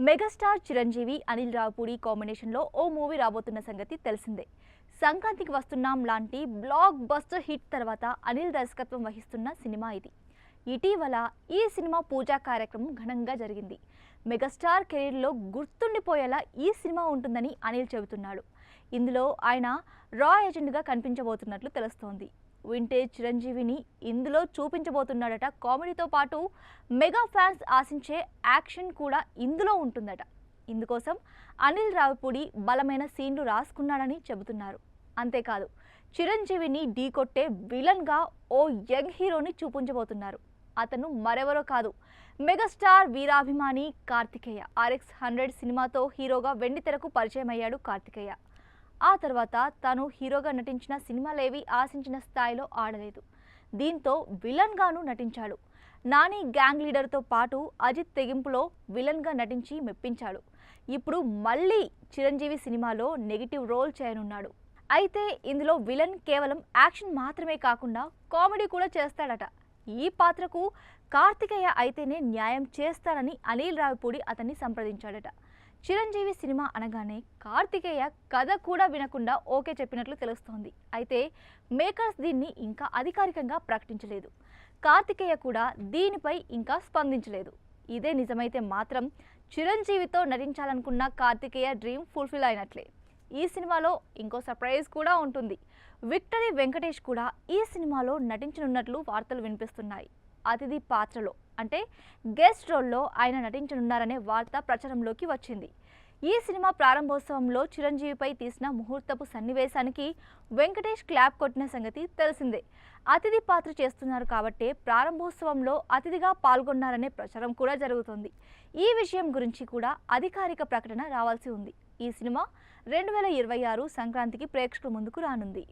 Megastar Chiranjeevi Anil Ravipudi కాంబినేషన్లో ఓ movie రాబోతున్న సంగతి తెలిసిందే. సంక్రాంతికి వస్తున్నాం లాంటి బ్లాక్ బస్టర్ హిట్ తర్వాత అనిల్ దర్శకత్వం వహిస్తున్న సినిమా ఇది. ఇటీవల ఈ సినిమా పూజా కార్యక్రమం ఘనంగా జరిగింది. మెగాస్టార్ కెరీర్లో గుర్తుండిపోయేలా ఈ సినిమా ఉంటుందని అనిల్ చెబుతున్నాడు. ఇందులో ఆయన రా ఏజెంట్గా కనిపించబోతున్నట్లు తెలుస్తోంది. వింటేజ్ చిరంజీవిని ఇందులో చూపించబోతున్నాడట. కామెడీతో పాటు మెగా ఫ్యాన్స్ ఆశించే యాక్షన్ కూడా ఇందులో ఉంటుందట. ఇందుకోసం అనిల్ రావిపూడి బలమైన సీన్లు రాసుకున్నాడని చెబుతున్నారు. అంతేకాదు, చిరంజీవిని ఢీకొట్టే విలన్గా ఓ యంగ్ హీరోని చూపించబోతున్నారు. అతను మరెవరో కాదు, మెగాస్టార్ వీరాభిమాని కార్తికేయ. RX100 సినిమాతో హీరోగా వెండితెరకు పరిచయం అయ్యాడు కార్తికేయ. ఆ తర్వాత తాను హీరోగా నటించిన సినిమాలేవి ఆశించిన స్థాయిలో ఆడలేదు. దీంతో విలన్గాను నటించాడు. నాని గ్యాంగ్ లీడర్తో పాటు అజిత్ తెగింపులో విలన్గా నటించి మెప్పించాడు. ఇప్పుడు మళ్ళీ చిరంజీవి సినిమాలో నెగిటివ్ రోల్ చేయనున్నాడు. అయితే ఇందులో విలన్ కేవలం యాక్షన్ మాత్రమే కాకుండా కామెడీ కూడా చేస్తాడట. ఈ పాత్రకు కార్తికేయ అయితేనే న్యాయం చేస్తాడని అనిల్ రావిపూడి అతన్ని సంప్రదించాడట. చిరంజీవి సినిమా అనగానే కార్తికేయ కథ కూడా వినకుండా ఓకే చెప్పినట్లు తెలుస్తోంది. అయితే మేకర్స్ దీన్ని ఇంకా అధికారికంగా ప్రకటించలేదు. కార్తికేయ కూడా దీనిపై ఇంకా స్పందించలేదు. ఇదే నిజమైతే మాత్రం చిరంజీవితో నటించాలనుకున్న కార్తికేయ డ్రీమ్ ఫుల్ఫిల్ అయినట్లే. ఈ సినిమాలో ఇంకో సర్ప్రైజ్ కూడా ఉంటుంది. విక్టరీ వెంకటేష్ కూడా ఈ సినిమాలో నటించనున్నట్లు వార్తలు వినిపిస్తున్నాయి. అతిథి పాత్రలో అంటే గెస్ట్ రోల్లో ఆయన నటించనున్నారనే వార్త ప్రచారంలోకి వచ్చింది. ఈ సినిమా ప్రారంభోత్సవంలో చిరంజీవిపై తీసిన ముహూర్తపు సన్నివేశానికి వెంకటేష్ క్లాప్ కొట్టిన సంగతి తెలిసిందే. అతిథి పాత్ర చేస్తున్నారు కాబట్టే ప్రారంభోత్సవంలో అతిథిగా పాల్గొన్నారనే ప్రచారం కూడా జరుగుతోంది. ఈ విషయం గురించి కూడా అధికారిక ప్రకటన రావాల్సి ఉంది. ఈ సినిమా 2026 సంక్రాంతికి ప్రేక్షకుల ముందుకు రానుంది.